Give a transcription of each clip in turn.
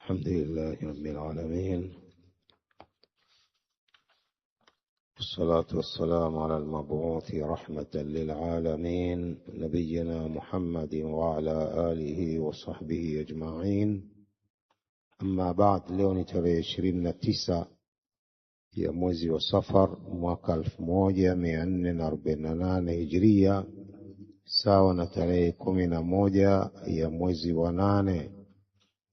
الحمد لله رب العالمين، والصلاة والسلام على المبعوث رحمة للعالمين نبينا محمد وعلى آله وصحبه أجمعين. أما بعد، leo ni tarehe 29 ya mwezi wa Safar mwaka 1448 Hijria, sawa na tarehe 11 ya mwezi wa 8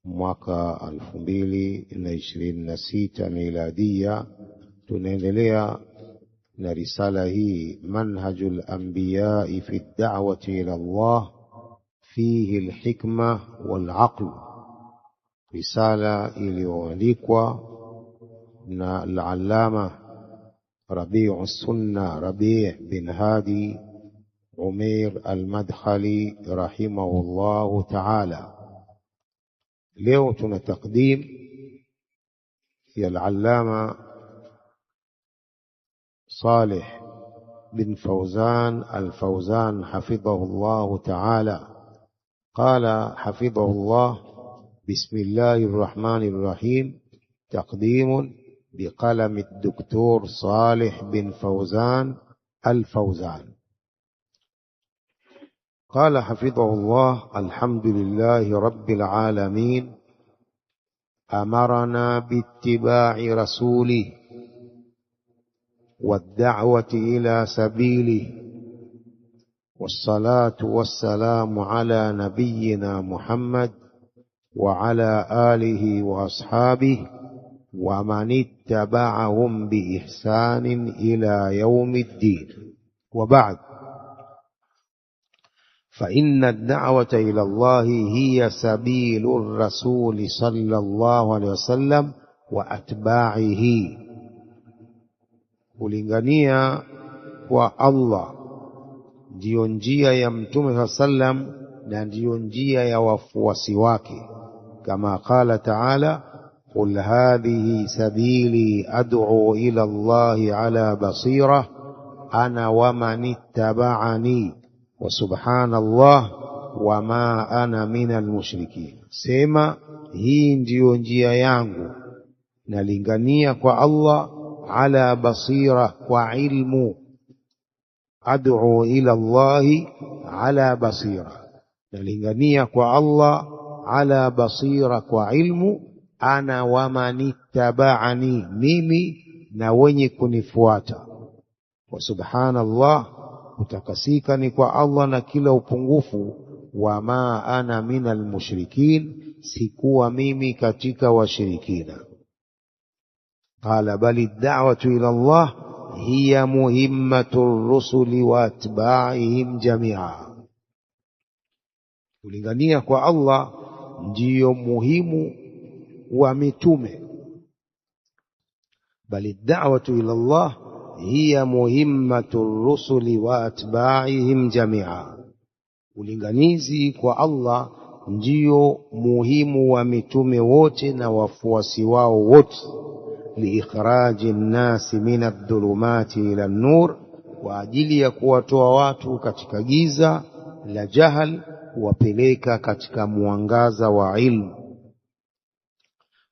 mwaka 2026 miladia. Tunaendelea na risala hii, manhajul anbiya fi ad-da'wati ila Allah fihi al-hikma wal-aql, risala iliyoandikwa na al-allama Rabi'u Sunna Rabi' bin Hadi Umair al-Madkhali rahimahullahu ta'ala. Leo tuna taqdim ya al-allama صالح بن فوزان الفوزان حفظه الله تعالى. قال حفظه الله: بسم الله الرحمن الرحيم. تقديم بقلم الدكتور صالح بن فوزان الفوزان. قال حفظه الله: الحمد لله رب العالمين، أمرنا باتباع رسوله والدعوة إلى سبيله، والصلاة والسلام على نبينا محمد وعلى آله وأصحابه ومن اتبعهم بإحسان إلى يوم الدين. وبعد، فإن الدعوة إلى الله هي سبيل الرسول صلى الله عليه وسلم وأتباعه. Kulingania kwa Allah ndiyo njia ya Mtume sallam na ndiyo njia ya wafuasi wake, kama qala ta'ala: qul hadhihi sabili ad'u ila Allahi ala basira ana wa man ittaba'ani wa subhanallah wa ma ana minal mushrikin. Sema, hii ndiyo njia yangu, nalingania kwa Allah ala basira, kwa ilmu. Ad'u ila Allahi ala basira, nalingania kwa Allah ala basira, kwa ilmu. Ana wa man ittaba'ani, mimi na wenye kunifuata. Wa subhanallah, utakasika ni kwa Allah na kila upungufu. Wa ma ana minal mushrikin, sikuwa mimi katika washirikina. قال: بل الدعوة إلى الله هي مهمة الرسل واتباعهم جميعا. kulingania kwa Allah ndiyo muhimu wa mitume. بل الدعوة إلى الله هي مهمة الرسل واتباعهم جميعا. ulinganizi kwa Allah ndiyo muhimu wa mitume wote na wafuasi wao wote. لإخراج الناس من الظلمات إلى النور, kwa ajili ya kuwatoa watu katika giza la jahal kuwapeleka katika mwangaza wa ilmu.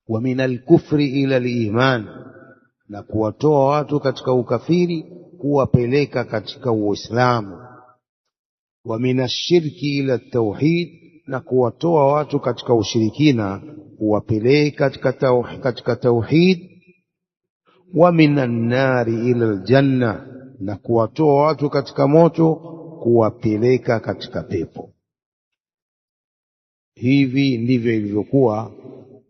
Wa min al-kufri ila al-iman, na kuwatoa watu katika ukafiri kuwapeleka katika Uislamu. Wa min ash-shirki ila at-tauhid, na kuwatoa watu katika ushirikina kuwapeleka katika tauhid. Wa minan nari ila aljanna, na kuwatoa watu katika moto kuwapeleka katika pepo. Hivi ndivyo ilivyokuwa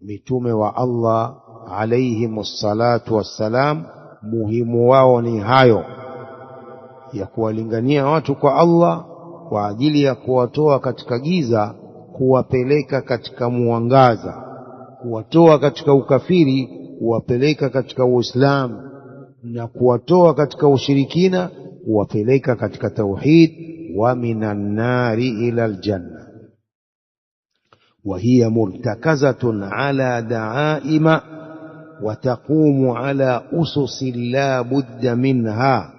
mitume wa Allah alayhimus salatu wassalam. Muhimu wao ni hayo ya kuwalingania watu kwa Allah kwa ajili ya kuwatoa katika giza kuwapeleka katika mwangaza, kuwatoa katika ukafiri kuwapeleka katika Uislamu, na kuwatoa katika ushirikina kuwapeleka katika tauhid. Wa minan nari ila aljanna. Wa hiya murtakazatun ala da'aima wa taqumu ala ususi la budda minha.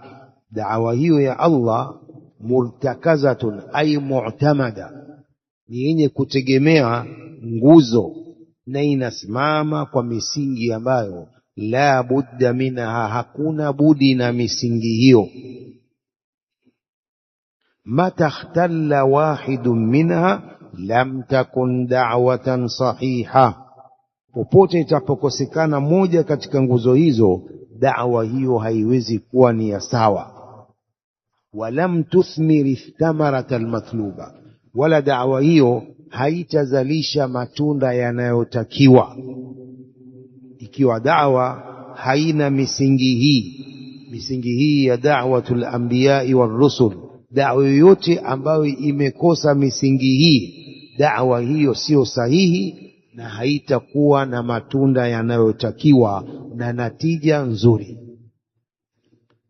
Da'wa hiyo ya Allah murtakazatun ay mu'tamada, ni yenye kutegemea nguzo na inasimama kwa misingi ambayo la budda minha, hakuna budi na misingi hiyo. Mata ikhtalla wahidun minha lam takun da'watan sahiha, popote itapokosekana moja katika nguzo hizo, da'wa hiyo haiwezi kuwa ni ya sawa. Walam tuthmir thamarat almatluba, wala da'wa hiyo haitazalisha matunda yanayotakiwa. Ikiwa da'wa haina misingi hii ya da'watul anbiya'i war rusul, da'wa yoyote ambayo imekosa misingi hii, da'wa hiyo sio sahihi na haitakuwa na matunda yanayotakiwa na natija nzuri.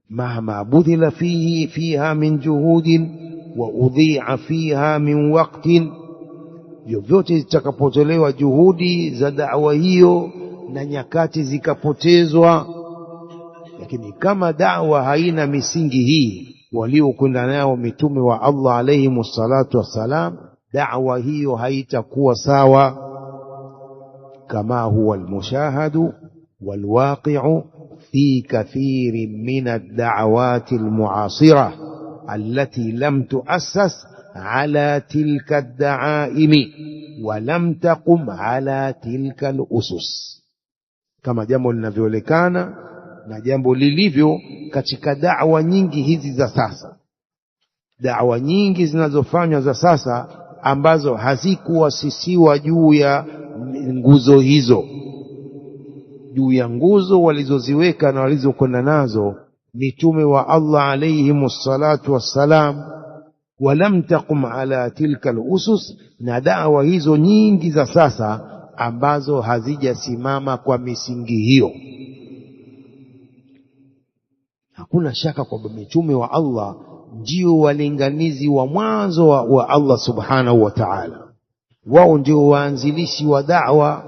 Mahma budhila fiha min juhudin wa udhi'a fiha min waqtin, vyovyote zitakapotolewa juhudi za da'wa hiyo na nyakati zikapotezwa, lakini kama da'wa haina misingi hii waliokwenda nao mitume wa Allah alayhi salatu wassalam, da'wa hiyo haitakuwa sawa. Kama huwa almushahadu walwaqi'u fi kathirin min ad-da'awati almu'asira allati lam tu'assas ala tilka ad-da'aimi wa lam taqum ala tilka al-usus, kama jambo linavyoonekana na jambo lilivyo katika da'wa nyingi hizi za sasa. Da'wa nyingi zinazofanywa za sasa ambazo hazikuasisiwa juu ya nguzo hizo, juu ya nguzo walizoziweka na walizokwenda nazo mitume wa Allah alayhi salatu wassalam, walam taqum ala tilka al-usus, na da'wa hizo nyingi za sasa ambazo hazijasimama kwa misingi hiyo. Hakuna shaka kwamba mitume wa Allah ndio walinganizi wa mwanzo wa Allah subhanahu wa ta'ala. Wao ndio waanzilishi wa da'wa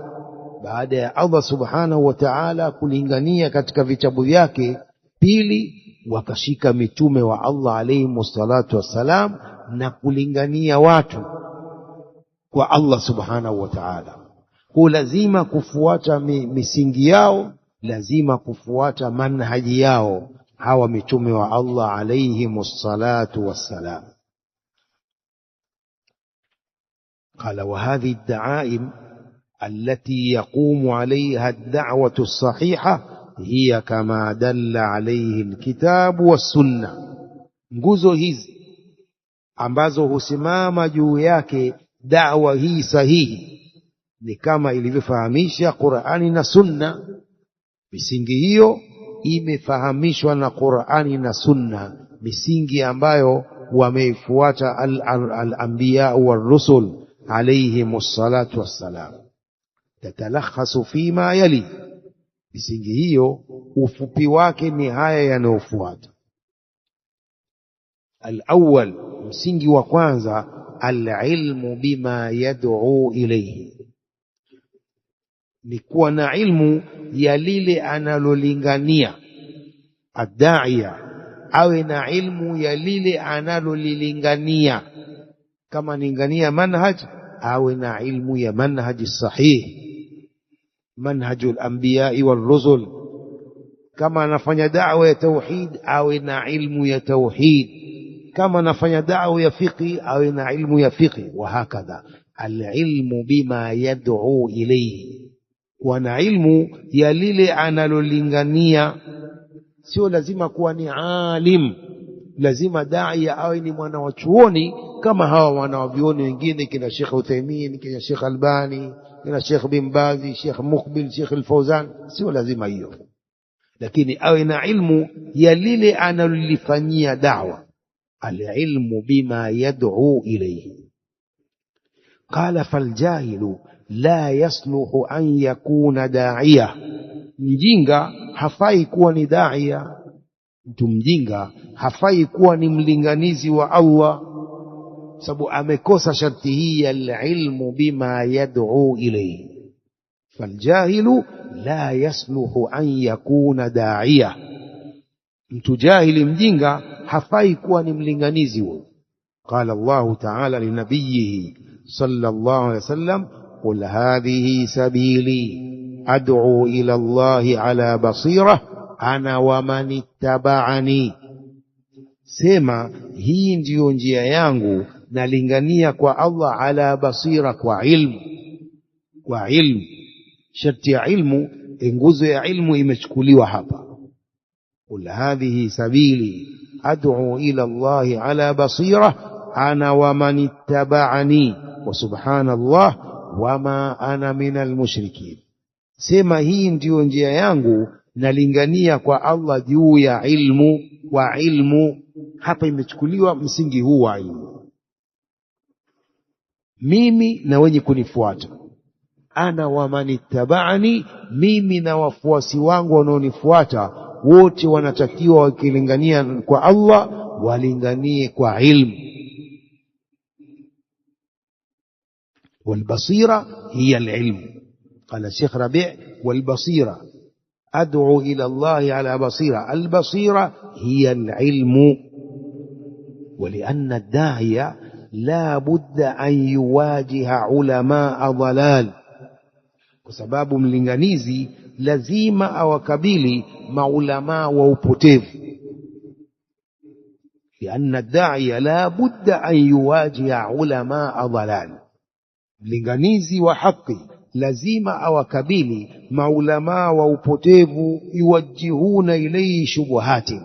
baada ya Allah subhanahu wa ta'ala kulingania katika vitabu vyake. Pili, wakashika mitume wa Allah alayhi salatu wassalam na kulingania watu kwa Allah subhanahu wa ta'ala. Kwa lazima kufuata misingi yao, lazima kufuata manhaji yao hawa mitume wa Allah alayhi salatu wassalam. قال وهذه الدعائم التي يقوم عليها الدعوة الصحيحة هي كما دل عليه الكتاب والسنة. nguzo hizi ambazo husimama juu yake da'wa hii sahihi ni kama ilivyofahamisha Qur'ani na Sunna. Misingi hiyo imefahamishwa na Qur'ani na Sunna, misingi ambayo wameifuata al-anbiya war-rusul alayhim salatu wassalam. Tatalakhasu fima yali, misingi hiyo ufupi wake ni haya yanayofuata. Al-awwal, msingi wa kwanza, al-ilmu bima yad'u ilayhi, ni kuwa na ilmu ya lile analolingania. Ad-da'iya awe na ilmu ya lile analolilingania. Kama ningania manhaj, awe na ilmu ya manhaji sahih, manhajul anbiya'i wal rusul. Kama anafanya da'wa ya tauhid, awe na ilmu ya tauhid. Kama anafanya da'wa ya fiqh, awe na ilmu ya fiqh, wa hakadha. Al-ilmu bima yad'u ilayhi, wana ilmu ya lile analolingania. Sio lazima kuwa ni alim, lazima daia awe ni mwana wa chuoni kama hawa wanawavioni wengine, kina Sheikh Uthaymeen, kina Sheikh Albani, kina Sheikh bin Bazi, Sheikh Muqbil, Sheikh Al-Fawzan. Sio lazima hiyo, lakini awe na ilmu ya lile analolifanyia da'wa. Al-ilmu bima yad'u ilayhi. Qala faljahilu la yasluhu an yakuna da'iya, mjinga hafai kuwa ni da'iya. Mtu mjinga hafai kuwa ni mlinganizi wa Allah, sababu amekosa sharti hii ya ilmu bima yad'u ilayhi. Faljahilu la yasluhu an yakuna da'iya, mtu jahili mjinga hafai kuwa ni mlinganizi huo. Qala Allah ta'ala linabiyhi sallallahu alayhi wasallam, قل هذه سبيلي أدعو إلى الله على بصيرة أنا ومن اتبعني. Sema hii ndiyo njia yangu, nalingania kwa Allah ala basira, kwa ilmu. Kwa ilmu, sharti ya ilmu, nguzo ya ilmu imechukuliwa hapa. Qul hadhihi sabili ad'u ila Allah ala basira ana wa man ittaba'ani wa subhanallah wama ana minal mushrikin. Sema hii ndiyo njia yangu, nalingania kwa Allah juu ya ilmu. Kwa ilmu hapa imechukuliwa msingi huu wa ilmu. Mimi na wenye kunifuata, ana wa man ittaba'ani, mimi na wafuasi wangu wanaonifuata wote wanatakiwa wakilingania kwa Allah walinganie kwa ilmu. والبصيرة هي العلم. قال الشيخ ربيع والبصيرة أدعو إلى الله على بصيرة. البصيرة هي العلم. ولأن الداعية لا بد أن يواجه علماء ضلال. وسباب ملنغانيزي لازم أوكبيلي مع علماء وأبوتيف. لأن الداعية لا بد أن يواجه علماء ضلال. mlinganizi wa haki lazima awakabili maulama wa upotevu, yuwajihuna ilayhi shubuhati.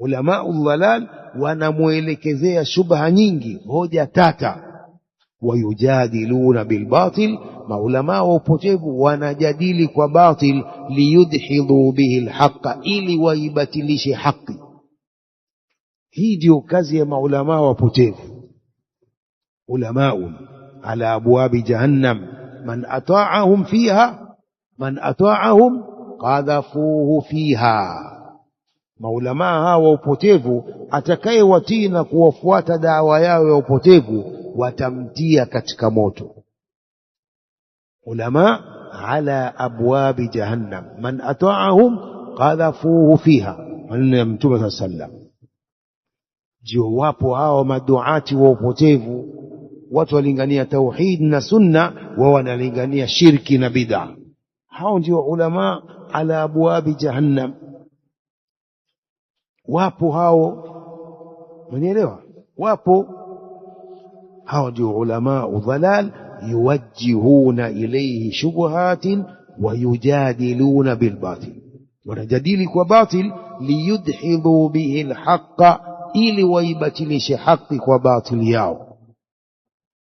Ulama udhalal wanamuelekezea shubha nyingi, hoja tata. Wayujadiluna bilbatil, maulama wa upotevu wanajadili kwa batil, liyudhidhu bihi alhaqa, ili waibatilishe haki. Hii ndio kazi ya maulama wa upotevu. Ulamaun على أبواب جهنم من أطاعهم قذفوه فيها. maulamaa hawa upotevu, atakaye watii na kuwafuata dawa yao ya upotevu watamtia katika moto. ulama ala abwabi jahannam man ata'ahum qadhafuhu fiha. maneno ya Mtume sallam. Ndio wapo hao maduati wa upotevu, watu walingania tauhid na sunna, wao wanalingania shirki na bid'a. Hao ndio ulama ala abwabi jahannam. Wapo hao, mnielewa? Wapo hao ndio ulama udhalal, yuwajjihuna ilayhi shubuhatin wa yujadiluna bilbatil. wanajadili kwa batil, liyudhidhu bihi alhaqa, ili waibatilishe haki kwa batil yao.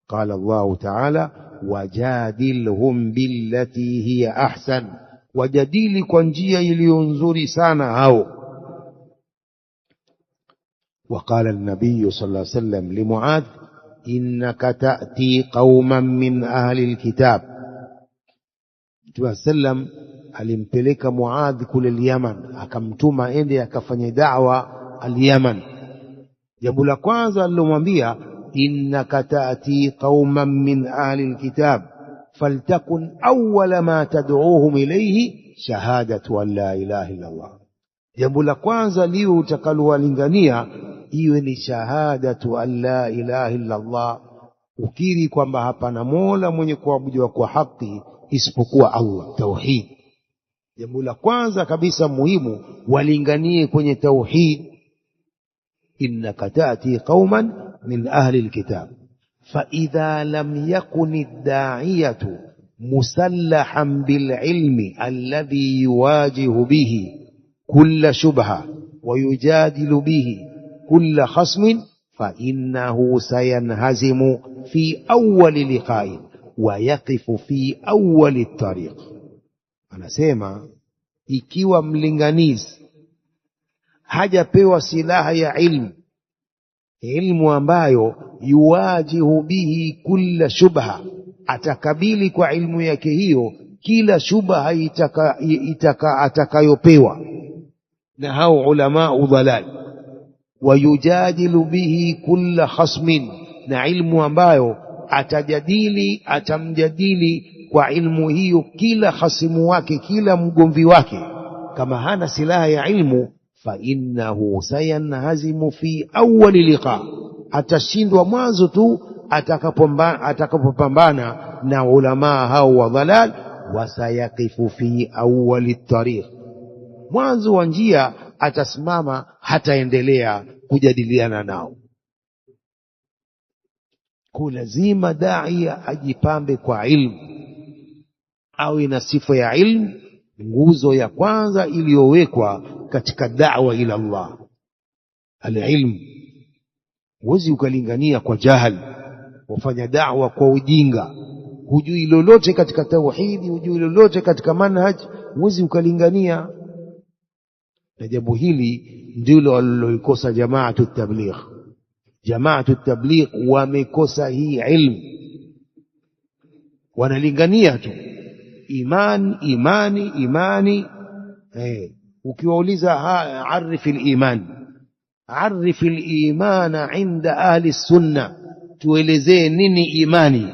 قال الله تعالى وجادلهم بالتي هي أحسن. وجديل كنجية يلينظر سانا هاو. وقال النبي صلى الله عليه وسلم لمعاذ إنك تأتي قوما من أهل الكتاب. وسلم alimpeleka Muadh kule Yaman, akamtuma ende akafanye da'wa al-Yaman. Jambo la kwanza alilomwambia, innaka ta'ti qauman min ahli alkitab faltakun awwala ma tad'uuhum ilayhi shahadatu an la ilaha illa Allah. Jambo la kwanza liwe utakalowalingania iwe ni shahadatu an la ilaha illa Allah, ukiri kwamba hapana mola mwenye kuabudiwa kwa haki isipokuwa Allah, tauhid. Jambo la kwanza kabisa muhimu walinganie kwenye tauhid. innaka ta'ti qauman من أهل الكتاب فإذا لم يكن الداعية مسلحا بالعلم الذي يواجه به كل شبهة ويجادل به كل خصم فإنه سينهزم في أول لقاء ويقف في أول الطريق. أنا سيما ikiwa mlinganizi hajapewa silaha ya ilmu, ilmu ambayo yuwajihu bihi kulla shubha, atakabili kwa ilmu yake hiyo kila shubha atakayopewa na hao ulama udhalal. Wayujadilu bihi kulla khasmin, na ilmu ambayo atamjadili kwa ilmu hiyo kila khasimu wake, kila mgomvi wake. Kama hana silaha ya ilmu, فإنه سينهزم في أول لقاء, atashindwa mwanzo tu atakapopambana na ulama hao wa dhalal, wasayaqifu fi awwali tariq, mwanzo wa njia atasimama, hataendelea kujadiliana nao. Kwa lazima daia ajipambe kwa ilmu, awe na sifa ya ilmu, nguzo ya kwanza iliyowekwa katika da'wa ila Allah, alilmu. Huwezi ukalingania kwa jahali, wafanya da'wa kwa ujinga, hujui lolote katika tauhidi, hujui lolote katika manhaj, huwezi ukalingania. Na jambo hili ndilo waliloikosa jamaatu tabligh. Jamaatu tabligh wamekosa hii ilmu, wanalingania tu imani. Ukiwauliza arifi al-iman, arifi al-iman inda ahli sunna, tuelezee nini imani,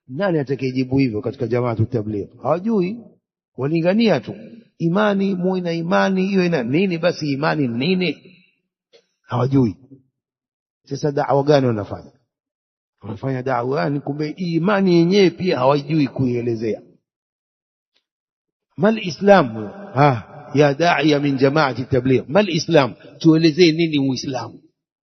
nani atakayejibu hivyo katika jamaatu tabligh? Hawajui, walingania tu imani, muwe na imani, hiyo ina nini? Basi imani nini? Hawajui. Sasa da'wa gani wanafanya? Wanafanya da'wa gani kumbe imani yenyewe pia hawajui kuielezea? Mal islam ya da'iya min jamaati tabligh, mal islam, tuelezee nini uislamu?